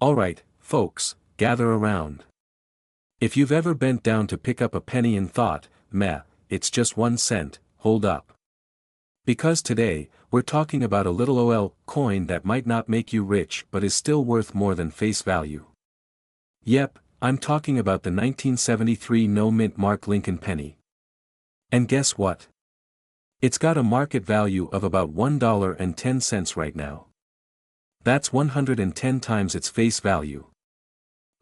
Alright, folks, gather around. If you've ever bent down to pick up a penny and thought, meh, it's just 1 cent, hold up. Because today, we're talking about a little OL coin that might not make you rich but is still worth more than face value. Yep, I'm talking about the 1973 no-mint mark Lincoln penny. And guess what? It's got a market value of about $1.10 right now. That's 110 times its face value.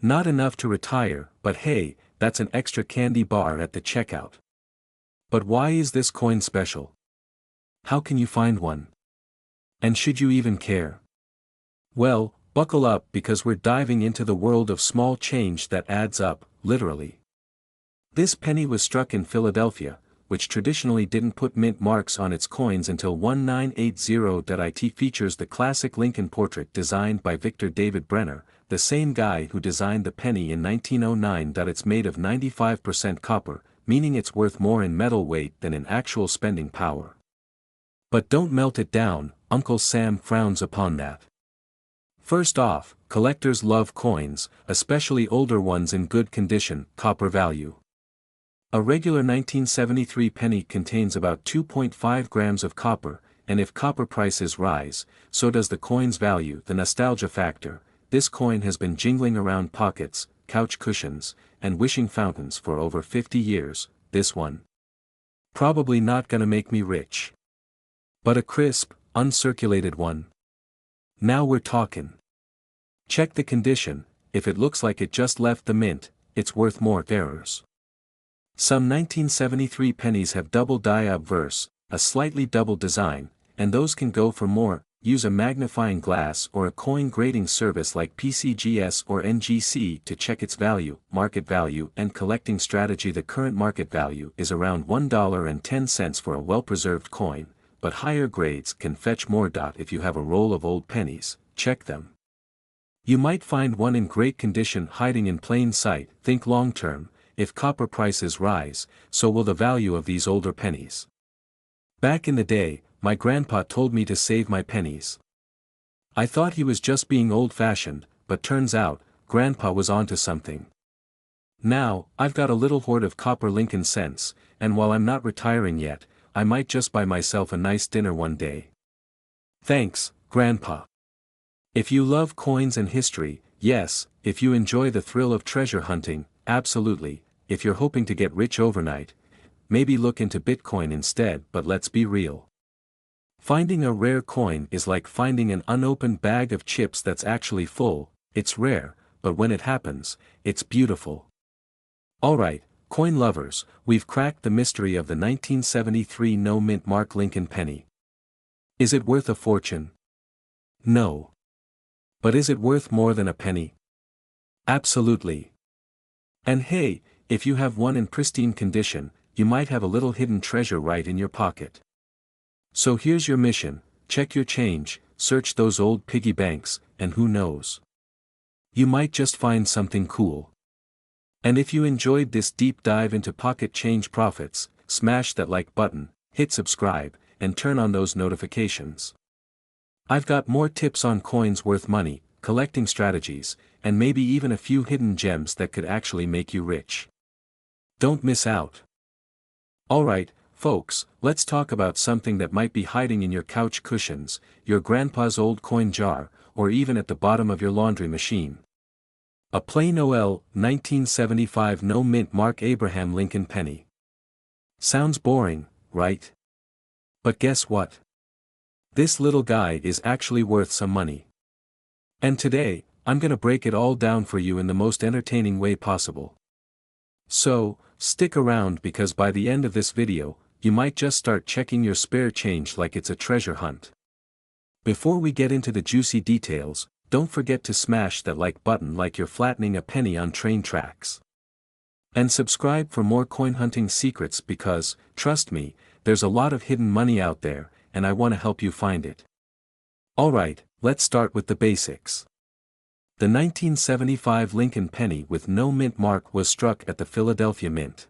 Not enough to retire, but hey, that's an extra candy bar at the checkout. But why is this coin special? How can you find one? And should you even care? Well, buckle up because we're diving into the world of small change that adds up, literally. This penny was struck in Philadelphia, which traditionally didn't put mint marks on its coins until 1980. It features the classic Lincoln portrait designed by Victor David Brenner, the same guy who designed the penny in 1909. It's made of 95% copper, meaning it's worth more in metal weight than in actual spending power. But don't melt it down, Uncle Sam frowns upon that. First off, collectors love coins, especially older ones in good condition, copper value. A regular 1973 penny contains about 2.5 grams of copper, and if copper prices rise, so does the coin's value. The nostalgia factor. This coin has been jingling around pockets, couch cushions, and wishing fountains for over 50 years, this one. Probably not gonna make me rich. But a crisp, uncirculated one. Now we're talking. Check the condition, if it looks like it just left the mint, it's worth more. Errors. Some 1973 pennies have double die obverse, a slightly double design, and those can go for more. Use a magnifying glass or a coin grading service like PCGS or NGC to check its value, market value and collecting strategy. The current market value is around $1.10 for a well-preserved coin, but higher grades can fetch more. If you have a roll of old pennies, check them. You might find one in great condition hiding in plain sight. Think long-term. If copper prices rise, so will the value of these older pennies. Back in the day, my grandpa told me to save my pennies. I thought he was just being old-fashioned, but turns out, grandpa was onto something. Now, I've got a little hoard of copper Lincoln cents, and while I'm not retiring yet, I might just buy myself a nice dinner one day. Thanks, Grandpa. If you love coins and history, yes. If you enjoy the thrill of treasure hunting, absolutely. If you're hoping to get rich overnight, maybe look into Bitcoin instead. But let's be real. Finding a rare coin is like finding an unopened bag of chips that's actually full. It's rare, but when it happens, it's beautiful. Alright, coin lovers, we've cracked the mystery of the 1973 no-mint mark Lincoln penny. Is it worth a fortune? No. But is it worth more than a penny? Absolutely. And hey, if you have one in pristine condition, you might have a little hidden treasure right in your pocket. So here's your mission: check your change, search those old piggy banks, and who knows? You might just find something cool. And if you enjoyed this deep dive into pocket change profits, smash that like button, hit subscribe, and turn on those notifications. I've got more tips on coins worth money, collecting strategies, and maybe even a few hidden gems that could actually make you rich. Don't miss out. Alright, folks, let's talk about something that might be hiding in your couch cushions, your grandpa's old coin jar, or even at the bottom of your laundry machine. A plain OL 1975 no-mint mark Abraham Lincoln penny. Sounds boring, right? But guess what? This little guy is actually worth some money. And today, I'm gonna break it all down for you in the most entertaining way possible. So, stick around because by the end of this video, you might just start checking your spare change like it's a treasure hunt. Before we get into the juicy details, don't forget to smash that like button like you're flattening a penny on train tracks. And subscribe for more coin hunting secrets because, trust me, there's a lot of hidden money out there, and I want to help you find it. Alright, let's start with the basics. The 1975 Lincoln penny with no mint mark was struck at the Philadelphia Mint.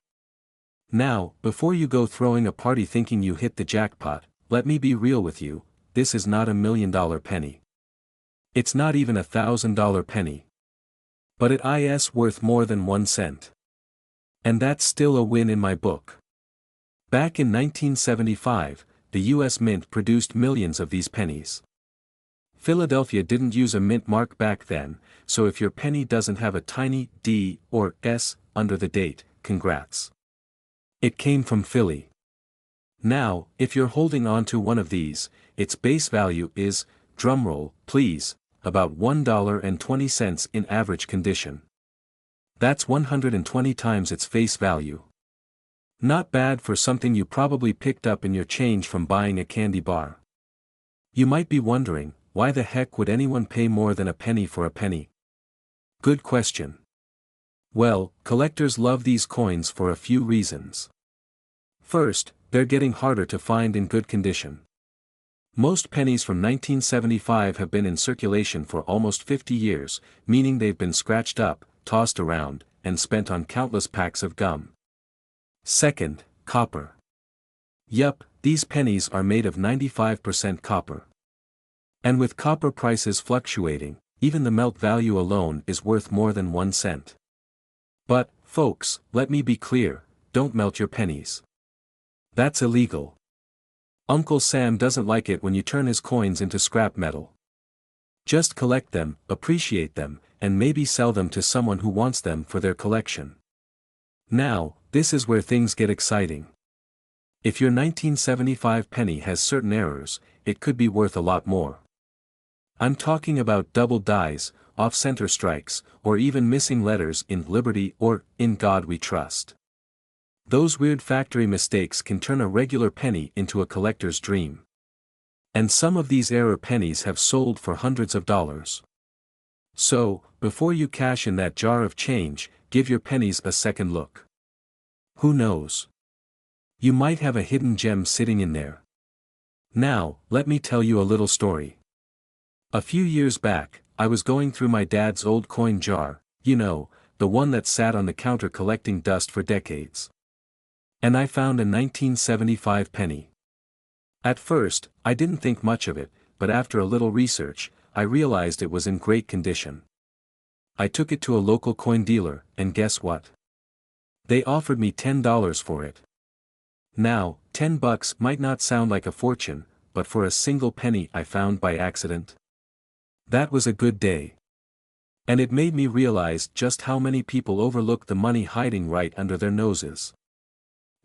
Now, before you go throwing a party thinking you hit the jackpot, let me be real with you, this is not $1 million penny. It's not even $1,000 penny. But it is worth more than 1 cent. And that's still a win in my book. Back in 1975, the US Mint produced millions of these pennies. Philadelphia didn't use a mint mark back then, so if your penny doesn't have a tiny D or S under the date, congrats. It came from Philly. Now, if you're holding on to one of these, its base value is, drumroll, please, about $1.20 in average condition. That's 120 times its face value. Not bad for something you probably picked up in your change from buying a candy bar. You might be wondering, why the heck would anyone pay more than a penny for a penny? Good question. Well, collectors love these coins for a few reasons. First, they're getting harder to find in good condition. Most pennies from 1975 have been in circulation for almost 50 years, meaning they've been scratched up, tossed around, and spent on countless packs of gum. Second, copper. Yup, these pennies are made of 95% copper. And with copper prices fluctuating, even the melt value alone is worth more than 1 cent. But, folks, let me be clear, don't melt your pennies. That's illegal. Uncle Sam doesn't like it when you turn his coins into scrap metal. Just collect them, appreciate them, and maybe sell them to someone who wants them for their collection. Now, this is where things get exciting. If your 1975 penny has certain errors, it could be worth a lot more. I'm talking about double dies, off-center strikes, or even missing letters in Liberty or In God We Trust. Those weird factory mistakes can turn a regular penny into a collector's dream. And some of these error pennies have sold for hundreds of dollars. So, before you cash in that jar of change, give your pennies a second look. Who knows? You might have a hidden gem sitting in there. Now, let me tell you a little story. A few years back, I was going through my dad's old coin jar, you know, the one that sat on the counter collecting dust for decades. And I found a 1975 penny. At first, I didn't think much of it, but after a little research, I realized it was in great condition. I took it to a local coin dealer, and guess what? They offered me $10 for it. Now, $10 might not sound like a fortune, but for a single penny I found by accident, that was a good day. And it made me realize just how many people overlook the money hiding right under their noses.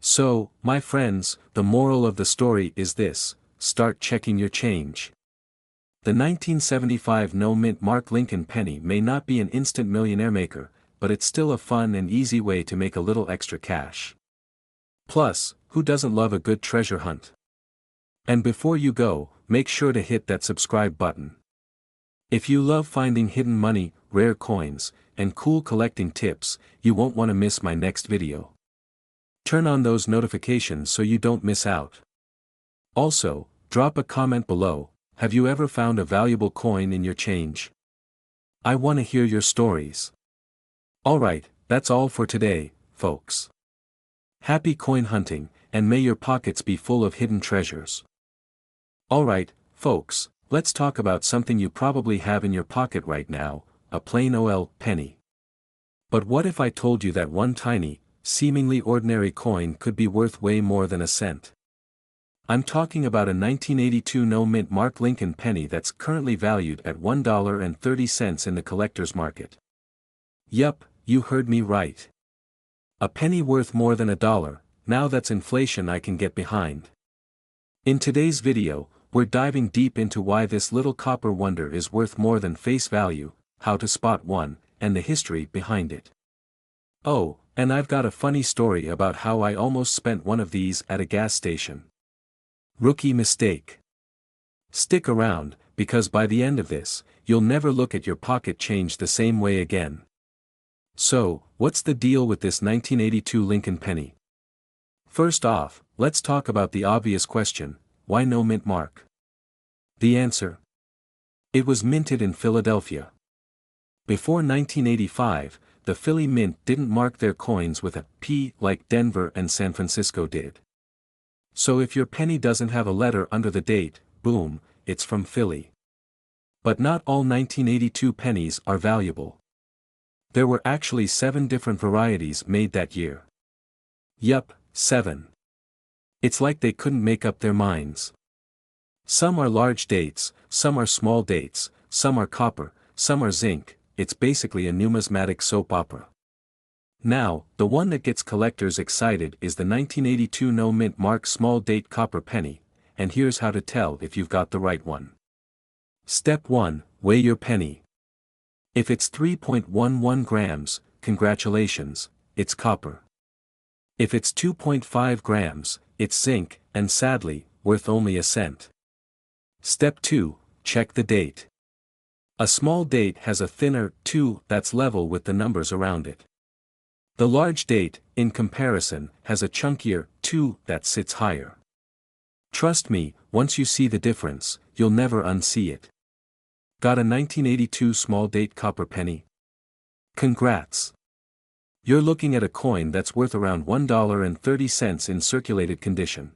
So, my friends, the moral of the story is this: start checking your change. The 1975 no-mint Mark Lincoln penny may not be an instant millionaire maker, but it's still a fun and easy way to make a little extra cash. Plus, who doesn't love a good treasure hunt? And before you go, make sure to hit that subscribe button. If you love finding hidden money, rare coins, and cool collecting tips, you won't want to miss my next video. Turn on those notifications so you don't miss out. Also, drop a comment below. Have you ever found a valuable coin in your change? I want to hear your stories. Alright, that's all for today, folks. Happy coin hunting, and may your pockets be full of hidden treasures. Alright, folks, let's talk about something you probably have in your pocket right now, a plain old penny. But what if I told you that one tiny, seemingly ordinary coin could be worth way more than a cent? I'm talking about a 1982 no-mint Mark Lincoln penny that's currently valued at $1.30 in the collector's market. Yup, you heard me right. A penny worth more than $1, now that's inflation I can get behind. In today's video, we're diving deep into why this little copper wonder is worth more than face value, how to spot one, and the history behind it. Oh, and I've got a funny story about how I almost spent one of these at a gas station. Rookie mistake. Stick around, because by the end of this, you'll never look at your pocket change the same way again. So, what's the deal with this 1982 Lincoln penny? First off, let's talk about the obvious question: why no mint mark? The answer? It was minted in Philadelphia. Before 1985, the Philly Mint didn't mark their coins with a P like Denver and San Francisco did. So if your penny doesn't have a letter under the date, boom, it's from Philly. But not all 1982 pennies are valuable. There were actually 7 different varieties made that year. Yup, 7. It's like they couldn't make up their minds. Some are large dates, some are small dates, some are copper, some are zinc. It's basically a numismatic soap opera. Now, the one that gets collectors excited is the 1982 no mint mark small date copper penny, and here's how to tell if you've got the right one. Step 1, weigh your penny. If it's 3.11 grams, congratulations, it's copper. If it's 2.5 grams, it's zinc, and sadly, worth only a cent. Step 2, check the date. A small date has a thinner 2 that's level with the numbers around it. The large date, in comparison, has a chunkier 2 that sits higher. Trust me, once you see the difference, you'll never unsee it. Got a 1982 small date copper penny? Congrats! You're looking at a coin that's worth around $1.30 in circulated condition.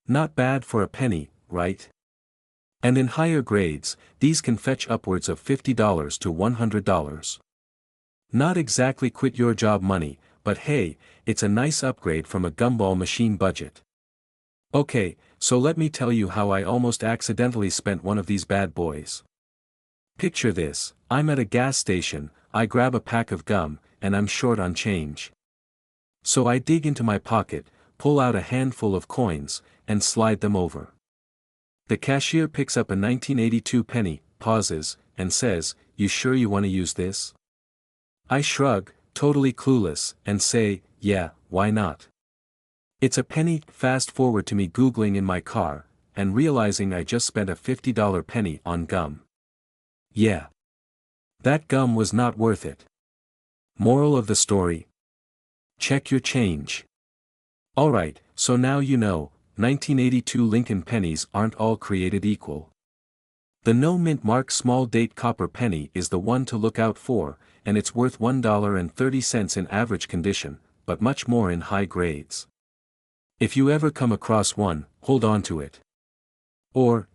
Not bad for a penny, right? And in higher grades, these can fetch upwards of $50 to $100. Not exactly quit your job money, but hey, it's a nice upgrade from a gumball machine budget. Okay, so let me tell you how I almost accidentally spent one of these bad boys. Picture this, I'm at a gas station, I grab a pack of gum, and I'm short on change. So I dig into my pocket, pull out a handful of coins, and slide them over. The cashier picks up a 1982 penny, pauses, and says, "You sure you want to use this?" I shrug, totally clueless, and say, "Yeah, why not?" It's a penny. Fast forward to me Googling in my car, and realizing I just spent a $50 penny on gum. Yeah. That gum was not worth it. Moral of the story? Check your change. Alright, so now you know, 1982 Lincoln pennies aren't all created equal. The no mint mark small date copper penny is the one to look out for, and it's worth $1.30 in average condition, but much more in high grades. If you ever come across one, hold on to it. Or,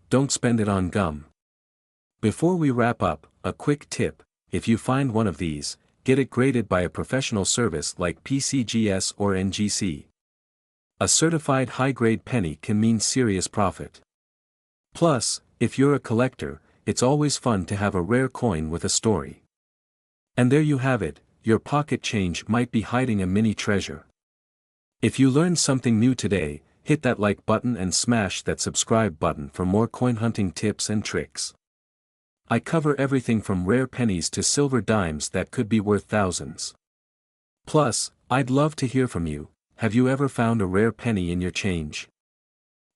don't spend it on gum. Before we wrap up, a quick tip: if you find one of these, get it graded by a professional service like PCGS or NGC. A certified high-grade penny can mean serious profit. Plus, if you're a collector, it's always fun to have a rare coin with a story. And there you have it, your pocket change might be hiding a mini treasure. If you learned something new today, hit that like button and smash that subscribe button for more coin hunting tips and tricks. I cover everything from rare pennies to silver dimes that could be worth thousands. Plus, I'd love to hear from you. Have you ever found a rare penny in your change?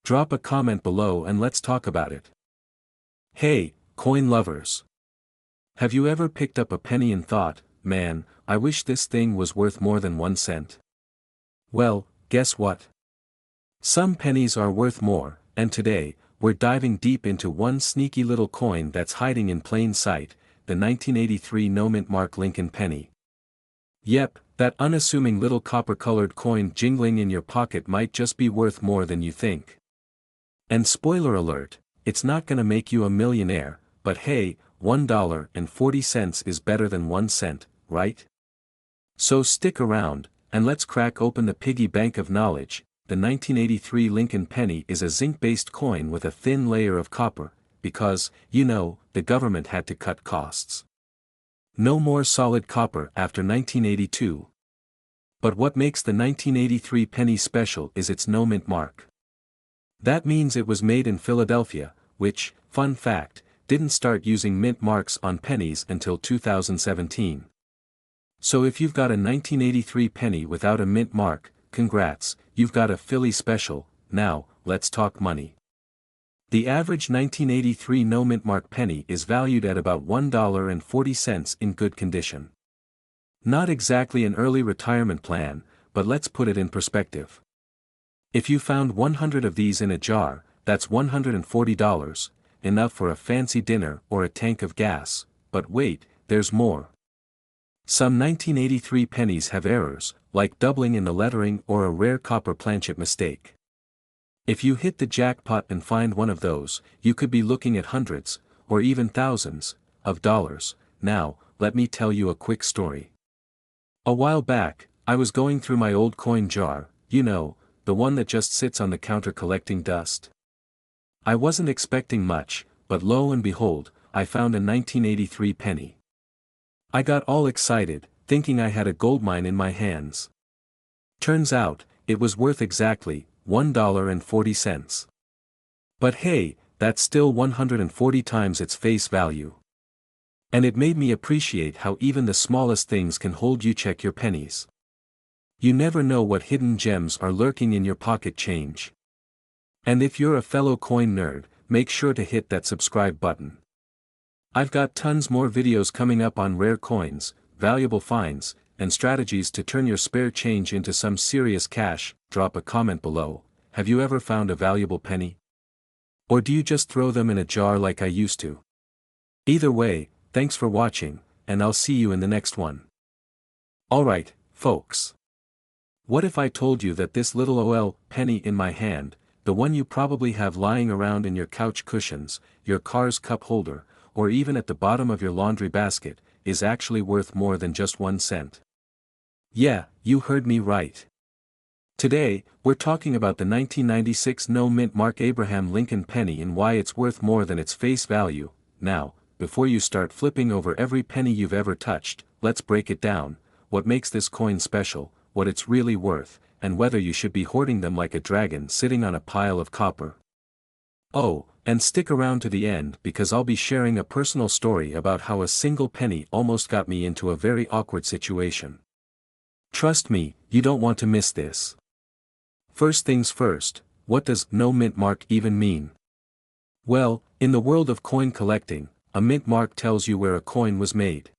Drop a comment below and let's talk about it. Hey, coin lovers! Have you ever picked up a penny and thought, "Man, I wish this thing was worth more than 1 cent"? Well, guess what? Some pennies are worth more, and today, we're diving deep into one sneaky little coin that's hiding in plain sight, the 1983 no mint mark Lincoln penny. Yep, that unassuming little copper-colored coin jingling in your pocket might just be worth more than you think. And spoiler alert, it's not gonna make you a millionaire, but hey, $1.40 is better than 1 cent, right? So stick around, and let's crack open the piggy bank of knowledge. The 1983 Lincoln penny is a zinc-based coin with a thin layer of copper, because, the government had to cut costs. No more solid copper after 1982. But what makes the 1983 penny special is its no mint mark. That means it was made in Philadelphia, which, fun fact, didn't start using mint marks on pennies until 2017. So if you've got a 1983 penny without a mint mark, congrats, you've got a Philly special. Now, let's talk money. The average 1983 no mint mark penny is valued at about $1.40 in good condition. Not exactly an early retirement plan, but let's put it in perspective. If you found 100 of these in a jar, that's $140, enough for a fancy dinner or a tank of gas. But wait, there's more. Some 1983 pennies have errors, like doubling in the lettering or a rare copper planchet mistake. If you hit the jackpot and find one of those, you could be looking at hundreds, or even thousands, of dollars. Now, let me tell you a quick story. A while back, I was going through my old coin jar, you know, the one that just sits on the counter collecting dust. I wasn't expecting much, but lo and behold, I found a 1983 penny. I got all excited, thinking I had a goldmine in my hands. Turns out, it was worth exactly $1.40. But hey, that's still 140 times its face value. And it made me appreciate how even the smallest things can hold you. Check your pennies. You never know what hidden gems are lurking in your pocket change. And if you're a fellow coin nerd, make sure to hit that subscribe button. I've got tons more videos coming up on rare coins, valuable finds, and strategies to turn your spare change into some serious cash. Drop a comment below. Have you ever found a valuable penny? Or do you just throw them in a jar like I used to? Either way, thanks for watching, and I'll see you in the next one. Alright, folks. What if I told you that this little penny in my hand, the one you probably have lying around in your couch cushions, your car's cup holder, or even at the bottom of your laundry basket, is actually worth more than just 1 cent? Yeah, you heard me right. Today, we're talking about the 1996 no-mint Mark Abraham Lincoln penny and why it's worth more than its face value. Now, before you start flipping over every penny you've ever touched, let's break it down: what makes this coin special, what it's really worth, and whether you should be hoarding them like a dragon sitting on a pile of copper. Oh, and stick around to the end because I'll be sharing a personal story about how a single penny almost got me into a very awkward situation. Trust me, you don't want to miss this. First things first, what does no mint mark even mean? Well, in the world of coin collecting, a mint mark tells you where a coin was made.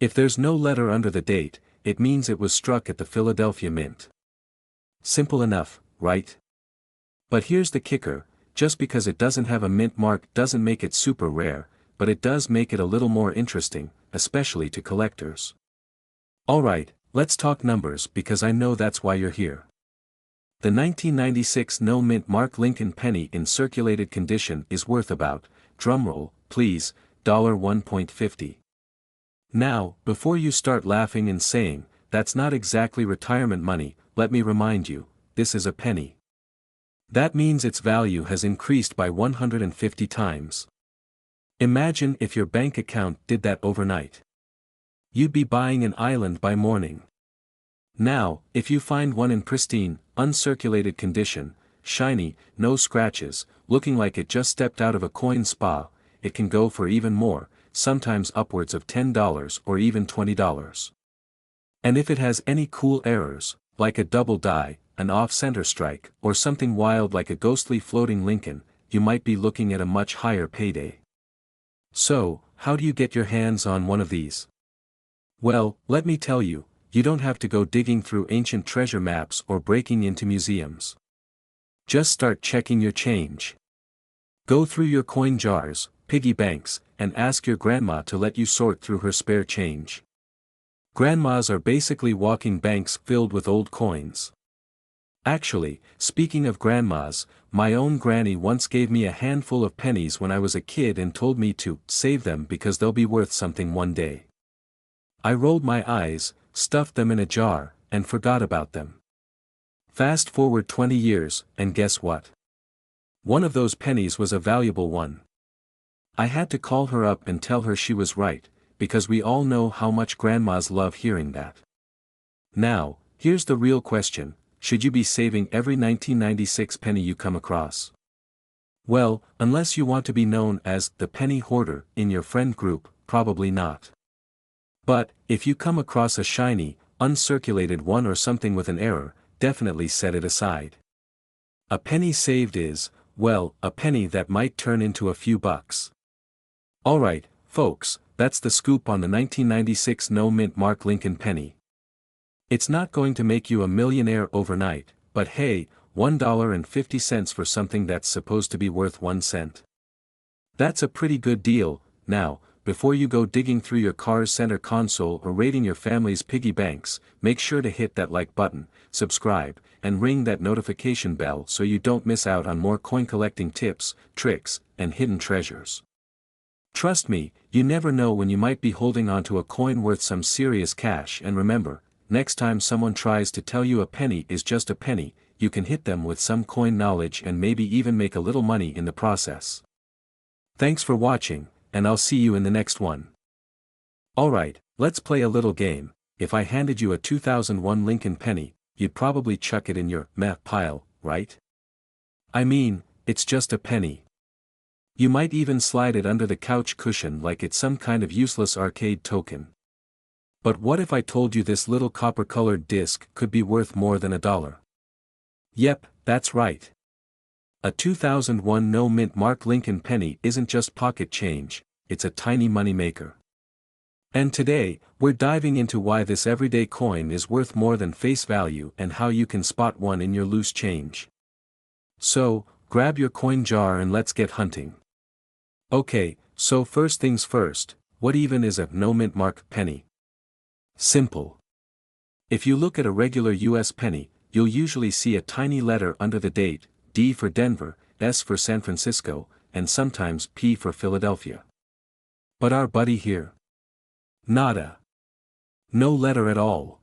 If there's no letter under the date, it means it was struck at the Philadelphia Mint. Simple enough, right? But here's the kicker: just because it doesn't have a mint mark doesn't make it super rare, but it does make it a little more interesting, especially to collectors. Alright, let's talk numbers because I know that's why you're here. The 1996 no-mint Mark Lincoln penny in circulated condition is worth about, drumroll, please, $1.50. Now, before you start laughing and saying, that's not exactly retirement money, let me remind you, this is a penny. That means its value has increased by 150 times. Imagine if your bank account did that overnight. You'd be buying an island by morning. Now, if you find one in pristine, uncirculated condition, shiny, no scratches, looking like it just stepped out of a coin spa, it can go for even more, sometimes upwards of $10 or even $20. And if it has any cool errors, like a double die, an off-center strike, or something wild like a ghostly floating Lincoln, you might be looking at a much higher payday. So, how do you get your hands on one of these? Well, let me tell you, you don't have to go digging through ancient treasure maps or breaking into museums. Just start checking your change. Go through your coin jars, piggy banks, and ask your grandma to let you sort through her spare change. Grandmas are basically walking banks filled with old coins. Actually, speaking of grandmas, my own granny once gave me a handful of pennies when I was a kid and told me to save them because they'll be worth something one day. I rolled my eyes, stuffed them in a jar, and forgot about them. Fast forward 20 years, and guess what? One of those pennies was a valuable one. I had to call her up and tell her she was right, because we all know how much grandmas love hearing that. Now, here's the real question: should you be saving every 1996 penny you come across? Well, unless you want to be known as the penny hoarder in your friend group, probably not. But, if you come across a shiny, uncirculated one or something with an error, definitely set it aside. A penny saved is, well, a penny that might turn into a few bucks. Alright, folks, that's the scoop on the 1996 no-mint Mark Lincoln penny. It's not going to make you a millionaire overnight, but hey, $1.50 for something that's supposed to be worth 1 cent. That's a pretty good deal. Now, before you go digging through your car's center console or raiding your family's piggy banks, make sure to hit that like button, subscribe, and ring that notification bell so you don't miss out on more coin collecting tips, tricks, and hidden treasures. Trust me, you never know when you might be holding onto a coin worth some serious cash, and remember, next time someone tries to tell you a penny is just a penny, you can hit them with some coin knowledge and maybe even make a little money in the process. Thanks for watching, and I'll see you in the next one. Alright, let's play a little game. If I handed you a 2001 Lincoln penny, you'd probably chuck it in your meh pile, right? I mean, it's just a penny. You might even slide it under the couch cushion like it's some kind of useless arcade token. But what if I told you this little copper-colored disc could be worth more than $1? Yep, that's right. A 2001 no-mint mark Lincoln penny isn't just pocket change, it's a tiny moneymaker. And today, we're diving into why this everyday coin is worth more than face value and how you can spot one in your loose change. So, grab your coin jar and let's get hunting. Okay, so first things first, what even is a no-mint mark penny? Simple. If you look at a regular US penny, you'll usually see a tiny letter under the date, D for Denver, S for San Francisco, and sometimes P for Philadelphia. But our buddy here? Nada. No letter at all.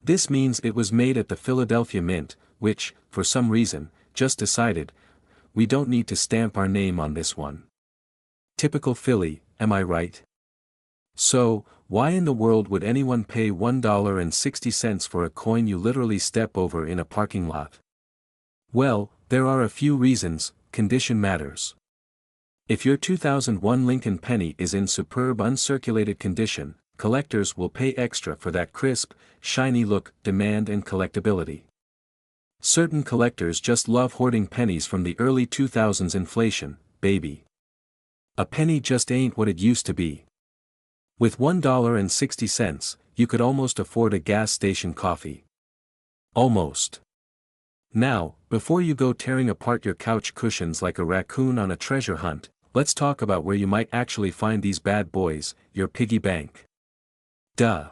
This means it was made at the Philadelphia Mint, which, for some reason, just decided, we don't need to stamp our name on this one. Typical Philly, am I right? So, why in the world would anyone pay $1.60 for a coin you literally step over in a parking lot? Well, there are a few reasons. Condition matters. If your 2001 Lincoln penny is in superb uncirculated condition, collectors will pay extra for that crisp, shiny look, demand and collectability. Certain collectors just love hoarding pennies from the early 2000s inflation, baby. A penny just ain't what it used to be. With $1.60, you could almost afford a gas station coffee. Almost. Now, before you go tearing apart your couch cushions like a raccoon on a treasure hunt, let's talk about where you might actually find these bad boys, your piggy bank. Duh.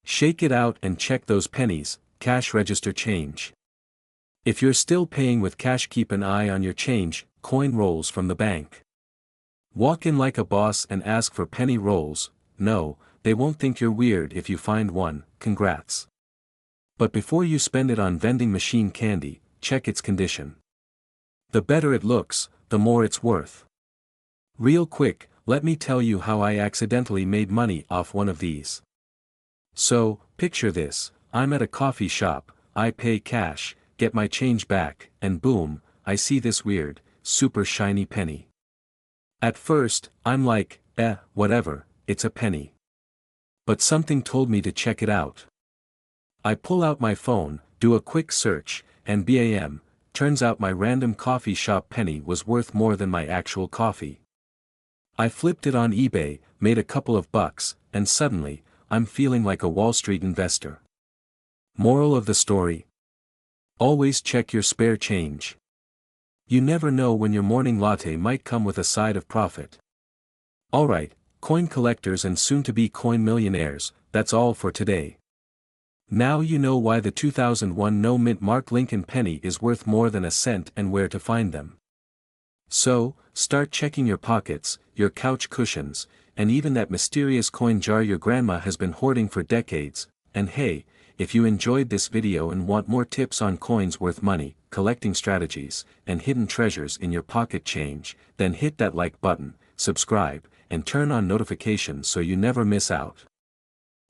Shake it out and check those pennies, cash register change. If you're still paying with cash, keep an eye on your change, coin rolls from the bank. Walk in like a boss and ask for penny rolls. No, they won't think you're weird if you find one, congrats. But before you spend it on vending machine candy, check its condition. The better it looks, the more it's worth. Real quick, let me tell you how I accidentally made money off one of these. So, picture this, I'm at a coffee shop, I pay cash, get my change back, and boom, I see this weird, super shiny penny. At first, I'm like, whatever, it's a penny. But something told me to check it out. I pull out my phone, do a quick search, and bam, turns out my random coffee shop penny was worth more than my actual coffee. I flipped it on eBay, made a couple of bucks, and suddenly, I'm feeling like a Wall Street investor. Moral of the story? Always check your spare change. You never know when your morning latte might come with a side of profit. Alright, coin collectors and soon-to-be coin millionaires, that's all for today. Now you know why the 2001 no-mint mark Lincoln penny is worth more than a cent and where to find them. So, start checking your pockets, your couch cushions, and even that mysterious coin jar your grandma has been hoarding for decades. And hey, if you enjoyed this video and want more tips on coins worth money, collecting strategies, and hidden treasures in your pocket change, then hit that like button, subscribe, and turn on notifications so you never miss out.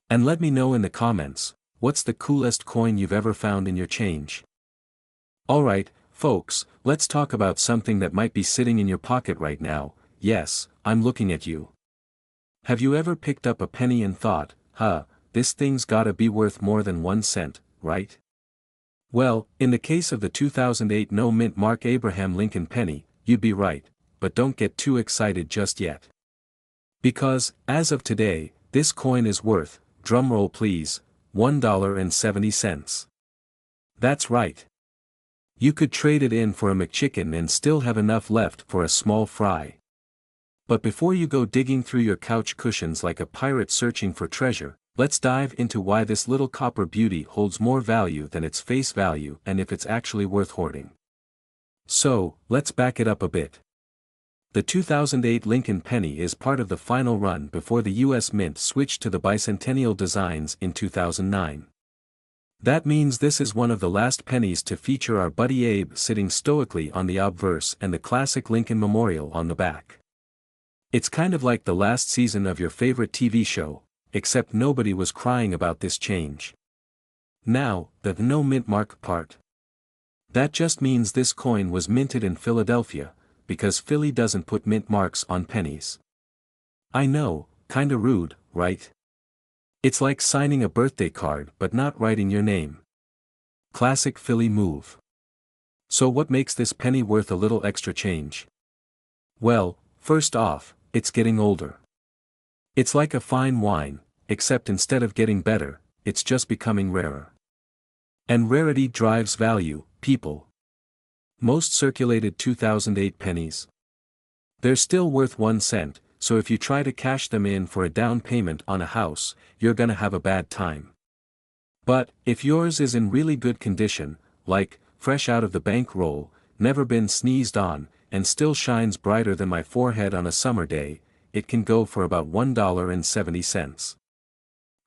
And let me know in the comments, what's the coolest coin you've ever found in your change? Alright, folks, let's talk about something that might be sitting in your pocket right now. Yes, I'm looking at you. Have you ever picked up a penny and thought, this thing's gotta be worth more than 1 cent, right? Well, in the case of the 2008 no-mint mark Abraham Lincoln penny, you'd be right, but don't get too excited just yet. Because, as of today, this coin is worth, drumroll please, $1.70. That's right. You could trade it in for a McChicken and still have enough left for a small fry. But before you go digging through your couch cushions like a pirate searching for treasure, let's dive into why this little copper beauty holds more value than its face value and if it's actually worth hoarding. So, let's back it up a bit. The 2008 Lincoln penny is part of the final run before the U.S. Mint switched to the bicentennial designs in 2009. That means this is one of the last pennies to feature our buddy Abe sitting stoically on the obverse and the classic Lincoln Memorial on the back. It's kind of like the last season of your favorite TV show, except nobody was crying about this change. Now, the no mint mark part. That just means this coin was minted in Philadelphia, because Philly doesn't put mint marks on pennies. I know, kinda rude, right? It's like signing a birthday card but not writing your name. Classic Philly move. So what makes this penny worth a little extra change? Well, first off, it's getting older. It's like a fine wine, except instead of getting better, it's just becoming rarer. And rarity drives value, people. Most circulated 2008 pennies. They're still worth 1 cent, so if you try to cash them in for a down payment on a house, you're gonna have a bad time. But, if yours is in really good condition, like, fresh out of the bank roll, never been sneezed on, and still shines brighter than my forehead on a summer day, it can go for about $1.70.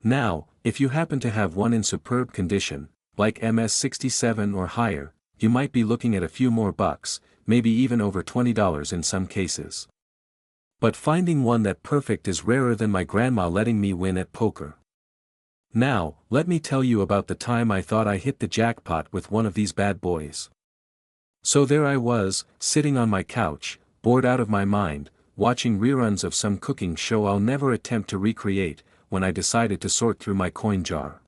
Now, if you happen to have one in superb condition, like MS-67 or higher, you might be looking at a few more bucks, maybe even over $20 in some cases. But finding one that perfect is rarer than my grandma letting me win at poker. Now, let me tell you about the time I thought I hit the jackpot with one of these bad boys. So there I was, sitting on my couch, bored out of my mind, watching reruns of some cooking show I'll never attempt to recreate, when I decided to sort through my coin jar.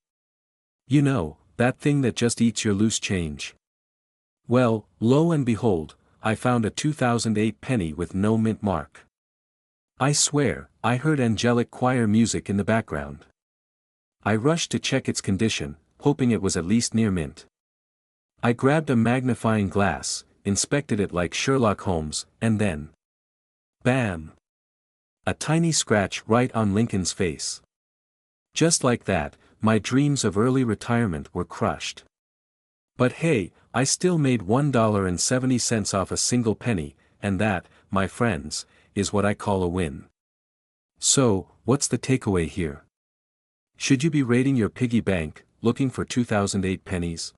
You know, that thing that just eats your loose change. Well, lo and behold, I found a 2008 penny with no mint mark. I swear, I heard angelic choir music in the background. I rushed to check its condition, hoping it was at least near mint. I grabbed a magnifying glass, inspected it like Sherlock Holmes, and then... bam! A tiny scratch right on Lincoln's face. Just like that, my dreams of early retirement were crushed. But hey, I still made $1.70 off a single penny, and that, my friends, is what I call a win. So, what's the takeaway here? Should you be raiding your piggy bank, looking for 2008 pennies?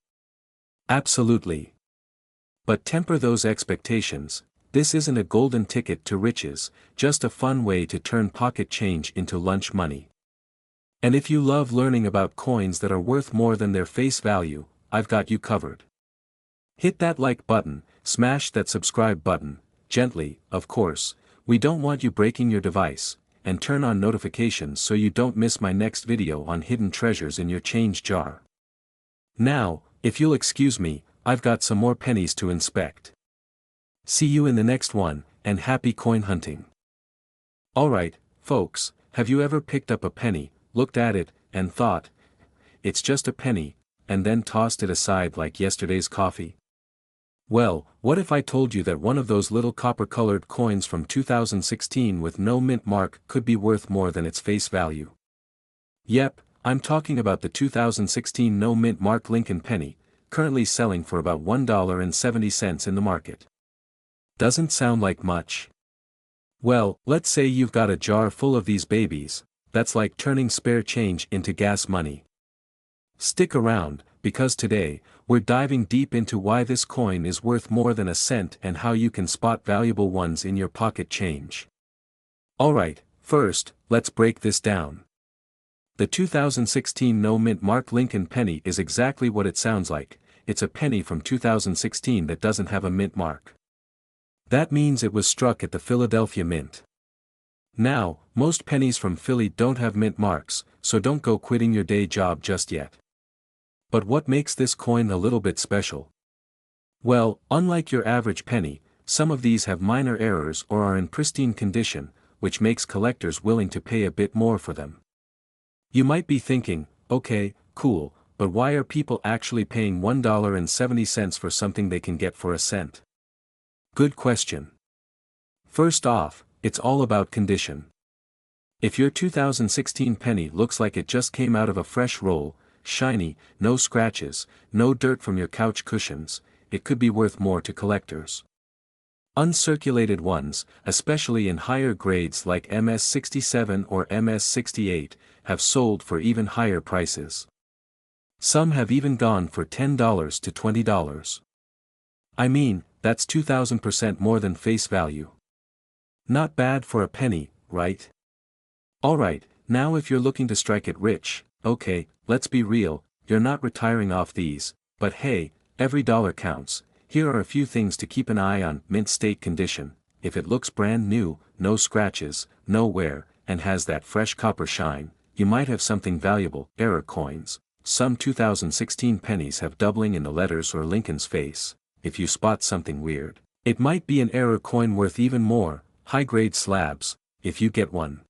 Absolutely. But temper those expectations. This isn't a golden ticket to riches, just a fun way to turn pocket change into lunch money. And if you love learning about coins that are worth more than their face value, I've got you covered. Hit that like button, smash that subscribe button, gently, of course, we don't want you breaking your device, and turn on notifications so you don't miss my next video on hidden treasures in your change jar. Now, if you'll excuse me, I've got some more pennies to inspect. See you in the next one, and happy coin hunting. Alright, folks, have you ever picked up a penny, looked at it, and thought, it's just a penny, and then tossed it aside like yesterday's coffee? Well, what if I told you that one of those little copper-colored coins from 2016 with no mint mark could be worth more than its face value? Yep, I'm talking about the 2016 no mint mark Lincoln penny, currently selling for about $1.70 in the market. Doesn't sound like much. Well, let's say you've got a jar full of these babies, that's like turning spare change into gas money. Stick around, because today, we're diving deep into why this coin is worth more than a cent and how you can spot valuable ones in your pocket change. Alright, first, let's break this down. The 2016 no mint mark Lincoln penny is exactly what it sounds like, it's a penny from 2016 that doesn't have a mint mark. That means it was struck at the Philadelphia Mint. Now, most pennies from Philly don't have mint marks, so don't go quitting your day job just yet. But what makes this coin a little bit special? Well, unlike your average penny, some of these have minor errors or are in pristine condition, which makes collectors willing to pay a bit more for them. You might be thinking, okay, cool, but why are people actually paying $1.70 for something they can get for a cent? Good question. First off, it's all about condition. If your 2016 penny looks like it just came out of a fresh roll, shiny, no scratches, no dirt from your couch cushions, it could be worth more to collectors. Uncirculated ones, especially in higher grades like MS-67 or MS-68, have sold for even higher prices. Some have even gone for $10 to $20. I mean, that's 2,000% more than face value. Not bad for a penny, right? Alright, now if you're looking to strike it rich, okay, let's be real, you're not retiring off these, but hey, every dollar counts. Here are a few things to keep an eye on: mint state condition. If it looks brand new, no scratches, no wear, and has that fresh copper shine, you might have something valuable. Error coins. Some 2016 pennies have doubling in the letters or Lincoln's face. If you spot something weird, it might be an error coin worth even more. High-grade slabs, if you get one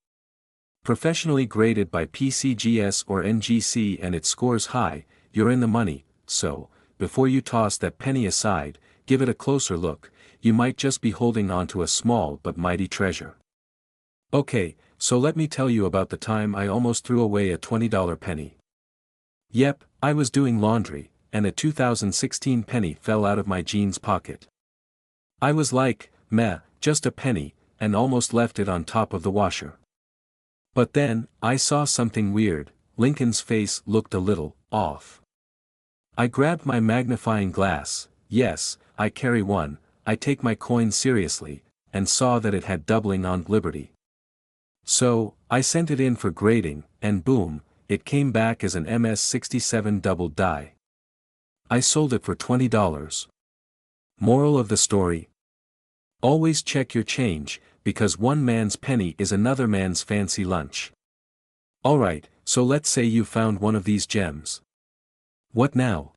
professionally graded by PCGS or NGC and it scores high, you're in the money. So, before you toss that penny aside, give it a closer look. You might just be holding on to a small but mighty treasure. Okay, so let me tell you about the time I almost threw away a $20 penny. Yep, I was doing laundry, and a 2016 penny fell out of my jeans pocket. I was like, meh, just a penny, and almost left it on top of the washer. But then, I saw something weird. Lincoln's face looked a little off. I grabbed my magnifying glass, yes, I carry one, I take my coin seriously, and saw that it had doubling on Liberty. So, I sent it in for grading, and boom, it came back as an MS-67 double die. I sold it for $20. Moral of the story: always check your change, because one man's penny is another man's fancy lunch. Alright, so let's say you found one of these gems. What now?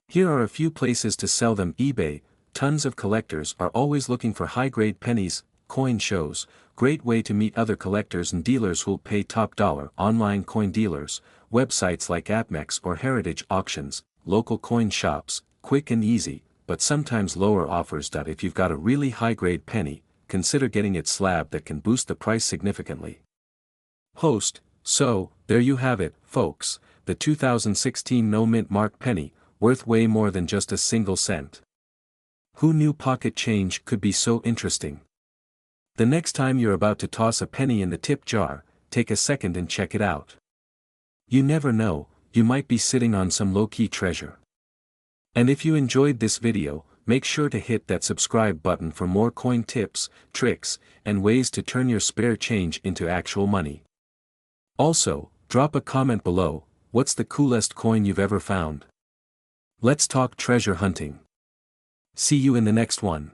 Here are a few places to sell them. eBay. Tons of collectors are always looking for high-grade pennies. Coin shows, great way to meet other collectors and dealers who'll pay top dollar. Online coin dealers, websites like APMEX or Heritage Auctions. Local coin shops, quick and easy, but sometimes lower offers. If you've got a really high-grade penny, consider getting it slabbed. That can boost the price significantly. Host. So, there you have it, folks, the 2016 no mint mark penny, worth way more than just a single cent. Who knew pocket change could be so interesting? The next time you're about to toss a penny in the tip jar, take a second and check it out. You never know, you might be sitting on some low-key treasure. And if you enjoyed this video, make sure to hit that subscribe button for more coin tips, tricks, and ways to turn your spare change into actual money. Also, drop a comment below. What's the coolest coin you've ever found? Let's talk treasure hunting. See you in the next one.